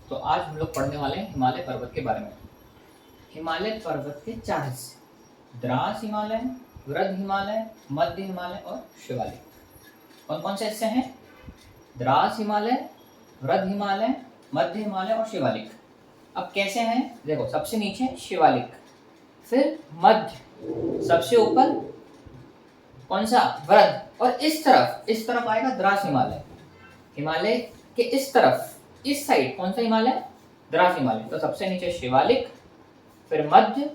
तो आज हम लोग पढ़ने वाले हैं हिमालय पर्वत के बारे में। हिमालय पर्वत के 4 हिस्से: द्रास हिमालय, वृद्ध हिमालय, मध्य हिमालय और शिवालिक। कौन कौन से हिस्से हैं? द्रास हिमालय, वृद्ध हिमालय, मध्य हिमालय और शिवालिक। अब कैसे हैं? देखो, सबसे नीचे शिवालिक, फिर मध्य, सबसे ऊपर कौन सा? वृद्ध, और इस तरफ आएगा द्रास हिमालय। हिमालय के इस तरफ, इस साइड कौन सा हिमालय? द्रास हिमालय। तो सबसे नीचे शिवालिक, फिर मध्य,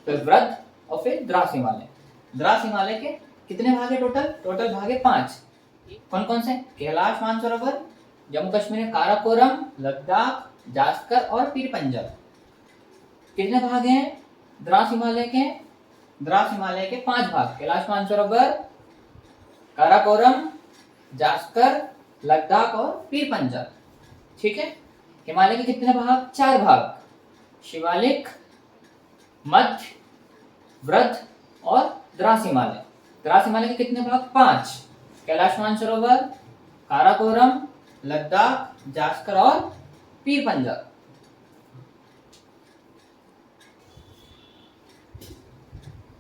फिर वृद्ध और फिर द्रास हिमालय। द्रास हिमालय के कितने भाग है टोटल? टोटल भाग है 5। कौन कौन से? कैलाश मानसरोवर, जम्मू कश्मीर में काराकोरम, लद्दाख, जास्कर और पीर पंजाब। कितने भाग हैं द्रास हिमालय के? द्रास हिमालय के 5 भाग: कैलाश मानसरोवर, काराकोरम, जास्कर, लद्दाख और पीर पंजाब। ठीक है। हिमालय के कितने भाग? 4 भाग: शिवालिक, मध्य, वृद्ध और द्रास हिमालय। द्रास हिमालय के कितने भाग? 5: कैलाश मानसरोवर, काराकोरम, लद्दाख, जास्कर और पीर पंजाब।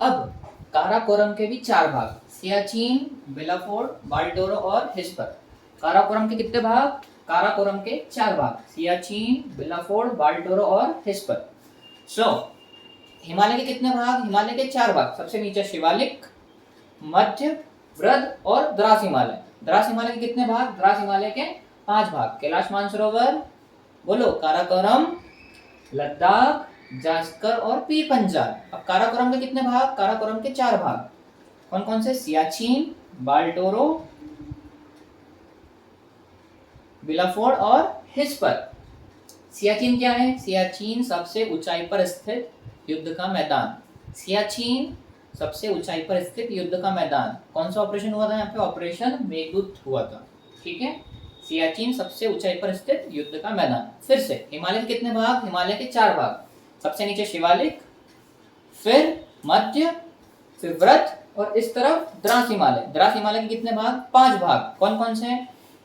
अब काराकोरम के भी 4 भाग: सियाचिन, बिलाफोर्ड, बाल्टोरो और हिस्पर। काराकोरम के कितने भाग? काराकोरम के 4 भाग: सियाचिन, बिलाफोर्ड, बाल्टोरो और हिस्पर। हिमालय के कितने भाग? हिमालय के 4 भाग: सबसे नीचे शिवालिक, मध्य, वृद्ध और द्रास हिमालय। द्रास हिमालय के कितने भाग? द्रास हिमालय के 5 भाग: कैलाश मानसरोवर, बोलो, काराकोरम, लद्दाख, जास्कर और पीर पंजाब। अब काराकोरम के कितने भाग? काराकोरम के 4 भाग: कौन कौन से? सियाचिन, बाल्टोरो, बिलाफोर्ड और हिस्पर। सियाचिन क्या है? सियाचिन सबसे ऊंचाई पर स्थित युद्ध का मैदान। सियाचिन सबसे ऊंचाई पर स्थित युद्ध का मैदान। कौन सा ऑपरेशन हुआ था यहाँ पे? ऑपरेशन मेघदूत हुआ था। ठीक है। सियाचिन सबसे ऊंचाई पर स्थित युद्ध का मैदान। फिर से हिमालय के कितने भाग? हिमालय के 4 भाग: सबसे नीचे शिवालिक, फिर मध्य, फिर वृद्ध और इस तरफ द्रास हिमालय। द्रास हिमालय के कितने भाग? 5 भाग। कौन कौन से?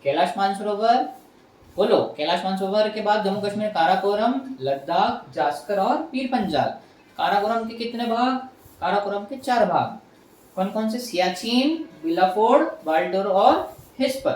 कैलाश मानसरोवर, बोलो, कैलाश मानसरोवर के बाद जम्मू कश्मीर काराकोरम, लद्दाख, जास्कर और पीर पंजाब। काराकोरम के कितने भाग? काराकोरम के 4 भाग। कौन कौन से? सियाचिन, बिलाफोर्ड, बाल्टोरो और हिस्पर।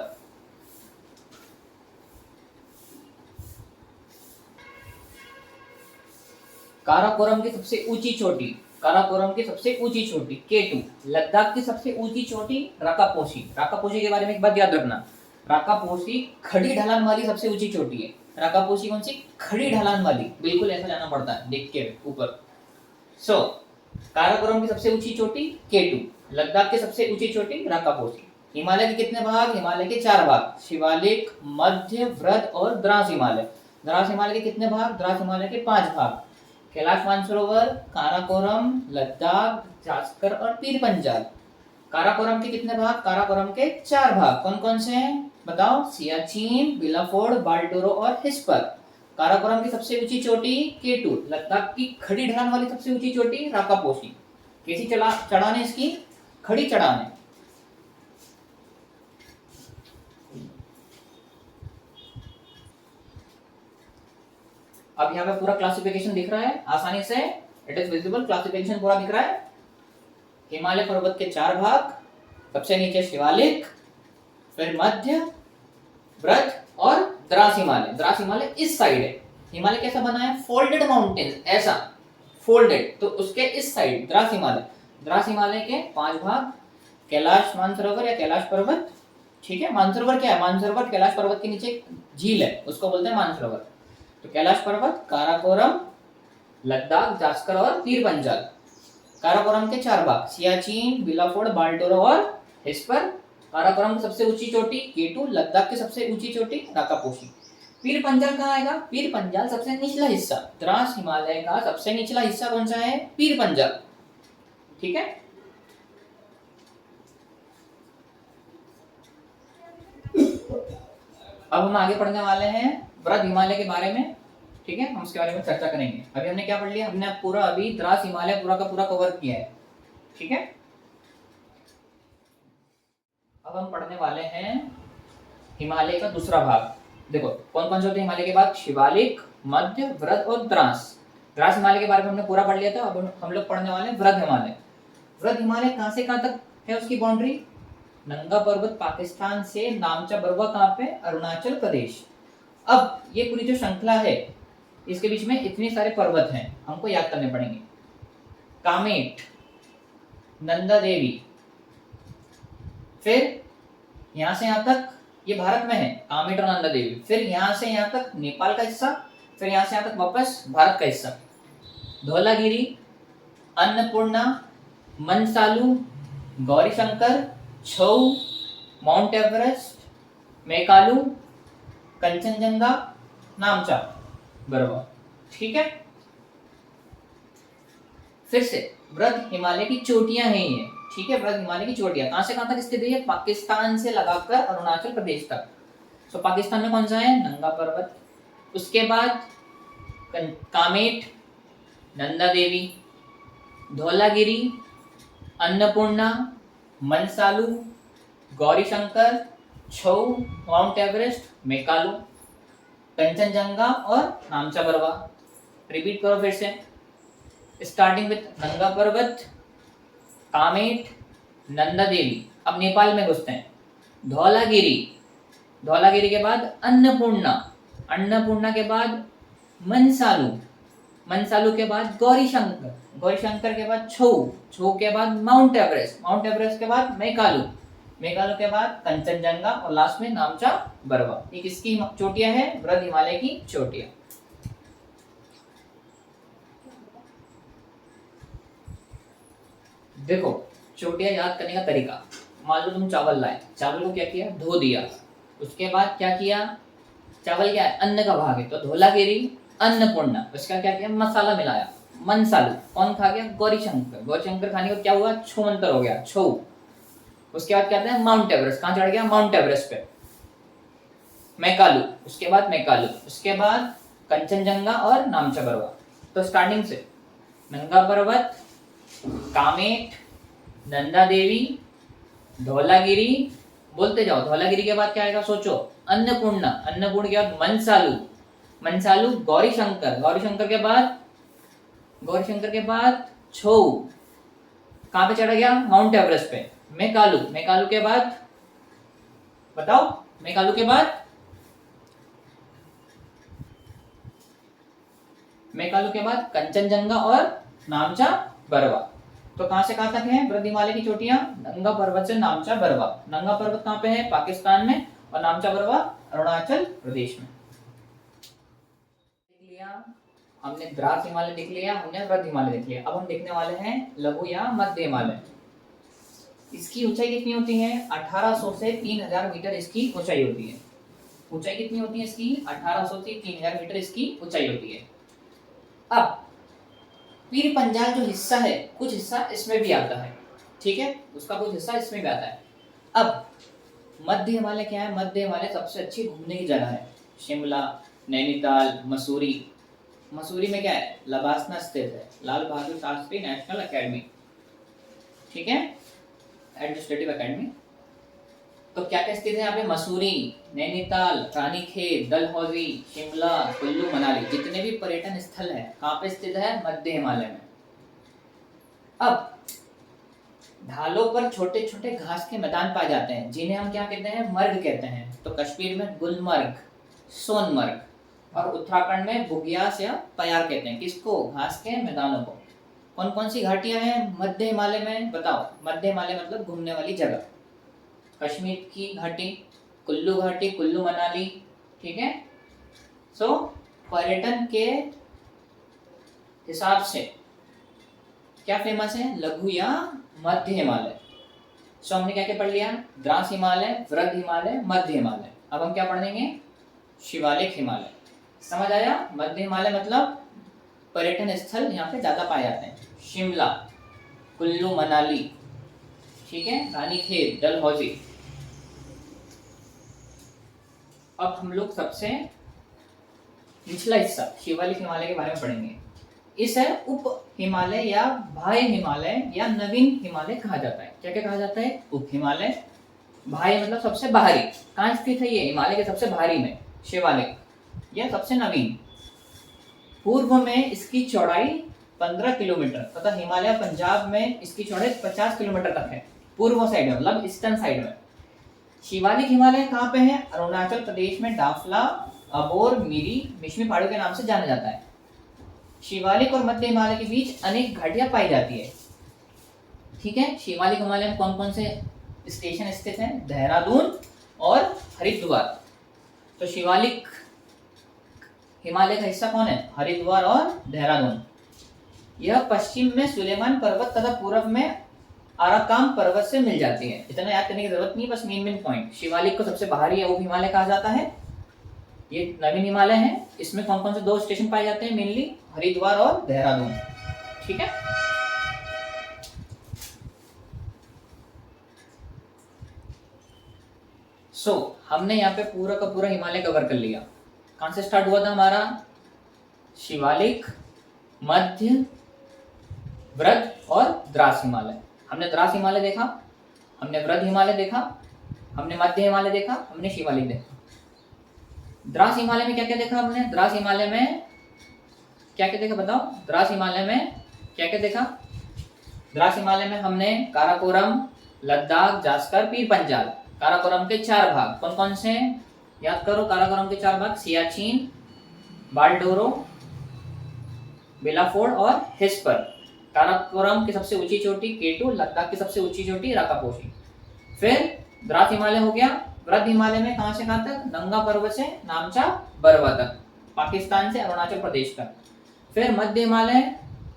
काराकोरम की सबसे ऊंची चोटी, काराकोरम की सबसे ऊंची चोटी K2। लद्दाख की सबसे ऊंची चोटी राकापोशी। राकापोशी के बारे में एक बात याद रखना, राकापोशी खड़ी ढलान वाली सबसे ऊंची चोटी है। राकापोशी कौन सी? खड़ी ढलान वाली। बिल्कुल ऐसा जाना पड़ता है देख के ऊपर। काराकोरम की सबसे ऊंची चोटी K2, लद्दाख की सबसे ऊंची चोटी राकापोशी। हिमालय के कितने भाग? हिमालय के 4 भाग: शिवालिक, मध्य, वृद्ध और द्रास हिमालय। द्रास हिमालय के कितने भाग? द्रास हिमालय के 5 भाग: कैलाश मानसरोवर, काराकोरम, लद्दाख, जास्कर और पीर पंजाब। काराकोरम के कितने भाग? काराकोरम के 4 भाग। कौन कौन से हैं बताओ? सियाचिन, बिलाफोर्ड, बाल्टोरो और हिस्पर। काराकोरम की सबसे ऊंची चोटी K2, लद्दाख की खड़ी ढलान वाली सबसे ऊंची चोटी राकापोशी। कैसी चढ़ान है इसकी? खड़ी चढ़ान है। अब यहाँ पे पूरा क्लासिफिकेशन दिख रहा है आसानी से, इट इज विजिबल। क्लासिफिकेशन पूरा दिख रहा है। हिमालय पर्वत के 4 भाग: सबसे नीचे शिवालिक, फिर मध्य, वृद्ध और द्रास हिमालय। द्रास हिमालय इस साइड है। हिमालय कैसा बना है? फोल्डेड माउंटेन, ऐसा फोल्डेड, तो उसके इस साइड द्रास हिमालय। द्रास हिमालय के 5 भाग: कैलाश मानसरोवर या कैलाश पर्वत। ठीक है। मानसरोवर क्या है? मानसरोवर कैलाश पर्वत के नीचे एक झील है, उसको बोलते हैं मानसरोवर। तो कैलाश पर्वत, काराकोरम, लद्दाख, जास्कर और पीर पंजाब। काराकोरम के 4 भाग: सियाचिन, बिलाफोर्ड, बाल्टोरो और हिस्पर। काराकोरम की सबसे ऊंची चोटी K2, लद्दाख की सबसे ऊंची चोटी राकापोशी। पीर पंजाल कहाँ आएगा? पीर पंजाल सबसे निचला हिस्सा। द्रास हिमालय का सबसे निचला हिस्सा कौन सा है? पीर पंजाल। ठीक है। अब हम आगे पढ़ने वाले हैं वृद्ध हिमालय के बारे में। ठीक है, हम उसके बारे में चर्चा करेंगे। अभी हमने क्या पढ़ लिया? हमने पूरा अभी द्रास हिमालय पूरा का पूरा कवर किया है। ठीक है। अब हम पढ़ने वाले हैं हिमालय का दूसरा भाग, देखो कौन कौन से होते हैं हिमालय के बाद? शिवालिक, मध्य, वृद्ध और द्रास। द्रास हिमालय के बारे में हमने पूरा पढ़ लिया था, अब हम लोग पढ़ने वाले हैं वृद्ध हिमालय। वृद्ध हिमालय कहाँ से कहाँ तक है उसकी बाउंड्री? नंगा पर्वत पाकिस्तान से नामचा बरवा कहाँ पे? अरुणाचल प्रदेश। अब ये पूरी जो श्रृंखला है इसके बीच में इतने सारे पर्वत हैं, हमको याद करने पड़ेंगे। कामेट, नंदा देवी, फिर यहां से यहां तक ये भारत में है, कामेट और नंदा देवी। फिर यहां से यहां तक नेपाल का हिस्सा, फिर यहां से यहां तक वापस भारत का हिस्सा। धौलागिरी, अन्नपूर्णा, मनसालू, गौरीशंकर, छऊ, माउंट एवरेस्ट, मेकालू, कंचनजंगा, नामचा बरवा। ठीक है, फिर से वृद्ध हिमालय की चोटियां हैं ये। ठीक है, वृद्ध हिमालय की चोटियां कहां से कहां तक स्थित है? पाकिस्तान से लगाकर अरुणाचल प्रदेश तक। तो पाकिस्तान में कौन सा है? नंगा पर्वत। उसके बाद कामेट, नंदा देवी, धौलागिरी, अन्नपूर्णा, मनसालू, गौरीशंकर, छऊ, माउंट एवरेस्ट, मेकालू, कंचनजंगा और नामचा बरवा। रिपीट करो फिर से, स्टार्टिंग विथ नंगा पर्वत, कामेट, नंदा देवी। अब नेपाल में घुसते हैं। धौलागिरी, धौलागिरी के बाद अन्नपूर्णा, अन्नपूर्णा के बाद मनसालू, मनसालू के बाद गौरीशंकर, गौरीशंकर के बाद छऊ, छऊ के बाद माउंट एवरेस्ट, माउंट एवरेस्ट के बाद मेकालू, मेघालय के बाद कंचनजंगा और लास्ट में नामचा बरवा। ये किसकी चोटियां है? वृद्ध हिमालय की चोटियां। देखो चोटियां याद करने का तरीका, मान लो तुम चावल लाए, चावल को क्या किया? धो दिया। उसके बाद क्या किया? चावल क्या है? अन्न का भाग है, तो धौलागिरी, अन्नपूर्णा, उसका क्या किया? मसाला मिलाया, मनसालू। कौन खा गया? गौरीशंकर, गौरीशंकर खाने को क्या हुआ? छूमंतर हो गया, छऊ। उसके बाद क्या आता है? Mount Everest. कहां चढ़ गया? माउंट एवरेस्ट पे। मेकालू, उसके बाद मेकालू, उसके बाद कंचनजंगा और नामचा बरवा। तो स्टार्टिंग से नंगा पर्वत, कामेट, नंदा देवी, धौलागिरी, बोलते जाओ। धौलागिरी के बाद क्या आएगा? सोचो। अन्नपूर्णा, अन्नपूर्ण के बाद मनसालू, मनसालू, गौरीशंकर, गौरीशंकर के बाद, गौरीशंकर के बाद छऊ। कहां पे चढ़ा गया? माउंट एवरेस्ट पे। मेकालू, मेकालू के बाद बताओ, मेकालू के बाद, मेकालू के बाद कंचनजंगा और नामचा बरवा। तो कहां से कहां तक है वृद्ध हिमालय की चोटियां? नंगा पर्वत से नामचा बरवा। नंगा पर्वत कहां पे है? पाकिस्तान में, और नामचा बरवा अरुणाचल प्रदेश में। देख लिया हमने, द्रास हिमालय देख लिया हमने, वृद्ध हिमालय देख लिया। अब हम देखने वाले हैं लघु या मध्य हिमालय। इसकी ऊंचाई कितनी होती है? 1800 से 3000 मीटर इसकी ऊंचाई होती है। ऊंचाई कितनी होती है इसकी? 1800 से 3000 मीटर इसकी ऊंचाई होती है। अब पीर पंजाल जो हिस्सा है, कुछ हिस्सा इसमें भी आता है। ठीक है, उसका कुछ हिस्सा इसमें भी आता है। अब मध्य हिमालय क्या है? मध्य हिमालय सबसे अच्छी घूमने की जगह है। शिमला, नैनीताल, मसूरी। मसूरी में क्या है? लबासना स्थित है, लाल बहादुर शास्त्री नेशनल एकेडमी। ठीक है, एडमिनिस्ट्रेटिव एकेडमी। तो क्या क्या स्थित है यहाँ पे? मसूरी, नैनीताल, रानीखेत, डलहौजी, शिमला, कुल्लू मनाली, जितने भी पर्यटन स्थल है कहाँ पे स्थित है? मध्य हिमालय में। अब ढालों पर छोटे छोटे घास के मैदान पाए जाते हैं, जिन्हें हम क्या कहते हैं? मर्ग कहते हैं। तो कश्मीर में गुलमर्ग, सोनमर्ग, और उत्तराखंड में बुग्याल या पयार कहते हैं। किसको? घास के मैदानों को। कौन कौन सी घाटियां हैं मध्य हिमालय में? बताओ। मध्य हिमालय मतलब घूमने वाली जगह। कश्मीर की घाटी, कुल्लू घाटी, कुल्लू मनाली। ठीक है, सो पर्यटन के हिसाब से क्या फेमस है? लघु या मध्य हिमालय। सो हमने क्या क्या पढ़ लिया? द्रास हिमालय, वृद्ध हिमालय, मध्य हिमालय। अब हम क्या पढ़ेंगे? शिवालिक हिमालय। समझ आया? मध्य हिमालय मतलब पर्यटन स्थल यहाँ पे ज्यादा पाए जाते हैं। शिमला, कुल्लू मनाली, ठीक है, रानीखेत, डलहौजी। अब हम लोग सबसे निचला हिस्सा शिवालिक हिमालय के बारे में पढ़ेंगे। इसे उप हिमालय या बाह्य हिमालय या नवीन हिमालय कहा जाता है। क्या क्या कहा जाता है? उप हिमालय। बाह्य मतलब सबसे बाहरी। कहाँ स्थित है ये? हिमालय के सबसे बाहरी में। शिवालिक, यह सबसे नवीन। पूर्व में इसकी चौड़ाई 15 किलोमीटर तथा हिमालय पंजाब में इसकी चौड़ाई 50 किलोमीटर तक है। पूर्व साइड में मतलब ईस्टर्न साइड में। शिवालिक हिमालय कहाँ पे है? अरुणाचल प्रदेश में डाफला, अबोर, मिरी, मिश्मी पहाड़ियों के नाम से जाना जाता है। शिवालिक और मध्य हिमालय के बीच अनेक घाटियां पाई जाती है। ठीक है, शिवालिक हिमालय में कौन कौन से स्टेशन स्थित हैं? देहरादून और हरिद्वार। तो शिवालिक हिमालय का हिस्सा कौन है? हरिद्वार और देहरादून। यह पश्चिम में सुलेमान पर्वत तथा पूर्व में आराकाम पर्वत से मिल जाती है। इतना याद करने की जरूरत नहीं, बस मेन पॉइंट। शिवालिक को सबसे बाहरी उप हिमालय कहा जाता है। ये नवीन हिमालय है। इसमें कौन कौन से 2 स्टेशन पाए जाते हैं मेनली? हरिद्वार और देहरादून। ठीक है, हमने यहाँ पे पूरा का पूरा हिमालय कवर कर लिया। कहां से स्टार्ट हुआ था हमारा? शिवालिक, मध्य, वृद्ध और द्रास हिमालय। हमने द्रास हिमालय देखा, हमने वृद्ध हिमालय देखा, हमने मध्य हिमालय देखा, हमने शिवालिक देखा। द्रास हिमालय में क्या क्या देखा हमने? द्रास हिमालय में क्या क्या देखा बताओ? द्रास हिमालय में क्या क्या देखा? द्रास हिमालय में हमने काराकोरम, लद्दाख, जास्कर, पीर पंजाल। काराकोरम के 4 भाग कौन कौन से? याद करो, काराकोरम के 4 भाग: सियाचिन, बालडोरो, बेलाफोर्ड और हिस्पर। काराकोरम की सबसे ऊंची चोटी केटू, लद्दाख की सबसे ऊंची चोटी राकापोशी। फिर द्रास हिमालय हो गया। वृद्ध हिमालय में कहां से कहां तक? नंगा पर्वत से नामचा बरवा तक, पाकिस्तान से अरुणाचल प्रदेश तक। फिर मध्य हिमालय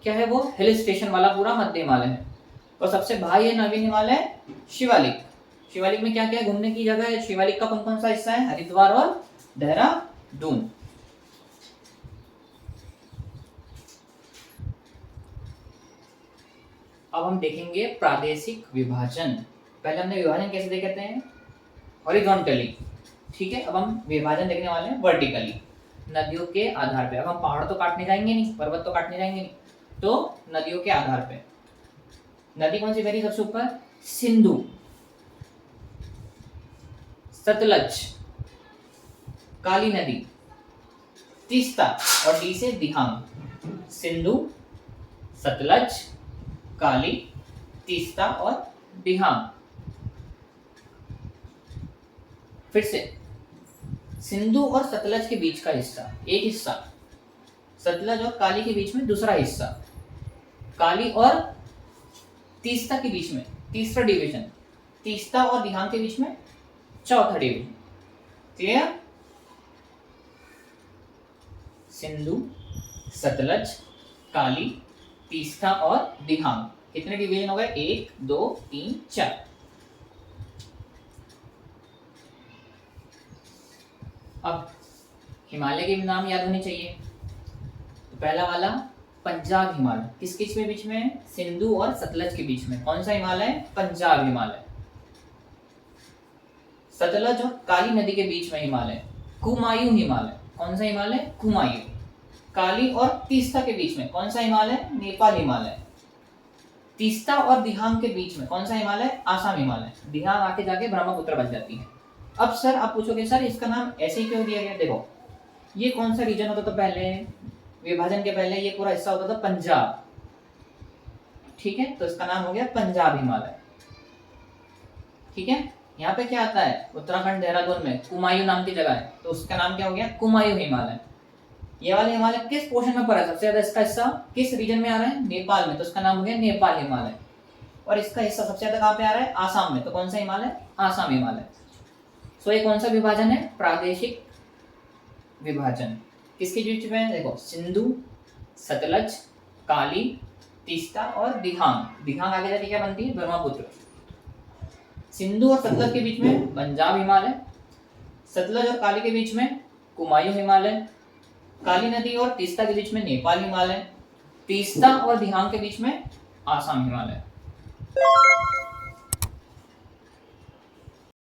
क्या है? वो हिल स्टेशन वाला पूरा मध्य हिमालय है। और सबसे भारी है नवीन हिमालय शिवालिक। शिवालिक में क्या क्या है घूमने की जगह है? शिवालिक का कौन कौन सा हिस्सा है? हरिद्वार और देहरादून। अब हम देखेंगे प्रादेशिक विभाजन। पहले हमने विभाजन कैसे देखते हैं? हॉरिजॉन्टली। ठीक है, अब हम विभाजन देखने वाले हैं वर्टिकली, नदियों के आधार पे। अब हम पहाड़ तो काटने जाएंगे नहीं, पर्वत तो काटने जाएंगे नहीं, तो नदियों के आधार पे। नदी कौन सी बहती सबसे ऊपर? सिंधु, सतलज, काली नदी, तीस्ता और डी से दिहांग। सिंधु, सतलज, काली, तीस्ता और दिहांग। फिर से, सिंधु और सतलज के बीच का हिस्सा एक हिस्सा, सतलज और काली के बीच में दूसरा हिस्सा, काली और तीस्ता के बीच में तीसरा डिवीजन, तीस्ता और दिहांग के बीच में चौथा डिवीजन। क्लियर? सिंधु, सतलज, काली, तीस्ता और दिहांग। कितने डिवीजन हो गए? 1 2 3 4। अब हिमालय के भी नाम याद होने चाहिए। तो पहला वाला पंजाब हिमालय, किस किस में बीच में? सिंधु और सतलज के बीच में। कौन सा हिमालय? पंजाब हिमालय। सतलज और काली नदी के बीच में हिमालय, कुमायूं हिमालय। कौन सा हिमालय? कुमायूं। काली और तीस्ता के बीच में कौन सा हिमालय? नेपाल हिमालय। तीस्ता और दिहांग के बीच में कौन सा हिमालय? आसाम हिमालय। दिहांग आके जाके ब्रह्मपुत्र बन जाती है। अब सर आप पूछोगे सर इसका नाम ऐसे ही क्यों दिया गया? देखो, ये कौन सा रीजन होता था पहले? विभाजन के पहले ये पूरा हिस्सा होता था पंजाब। ठीक है, तो इसका नाम हो गया पंजाब हिमालय। ठीक है, यहाँ पे क्या आता है? उत्तराखंड देहरादून में कुमायूं नाम की जगह है, तो उसका नाम क्या हो गया? कुमायूं हिमालय। ये वाले हिमालय किस पोर्शन में पड़ा है? सबसे ज्यादा इसका हिस्सा किस रीजन में आ रहा है? नेपाल में, तो उसका नाम हो गया नेपाल हिमालय। और इसका हिस्सा सबसे ज्यादा कहाँ पे आ रहा है? आसाम में, तो कौन सा हिमालय? आसाम हिमालय। सो ये कौन सा विभाजन है? प्रादेशिक विभाजन। किसके बीच में? देखो, सिंधु, सतलज, काली, तीस्ता और दिहांग। दिहांग आगे जाके क्या बनती है? ब्रह्मपुत्र। सिंधु और सतलज के बीच में पंजाब हिमालय, सतलज और काली के बीच में कुमायूं हिमालय, काली नदी और तीस्ता के बीच में नेपाल हिमालय, तीस्ता और दिहांग के बीच में आसाम हिमालय।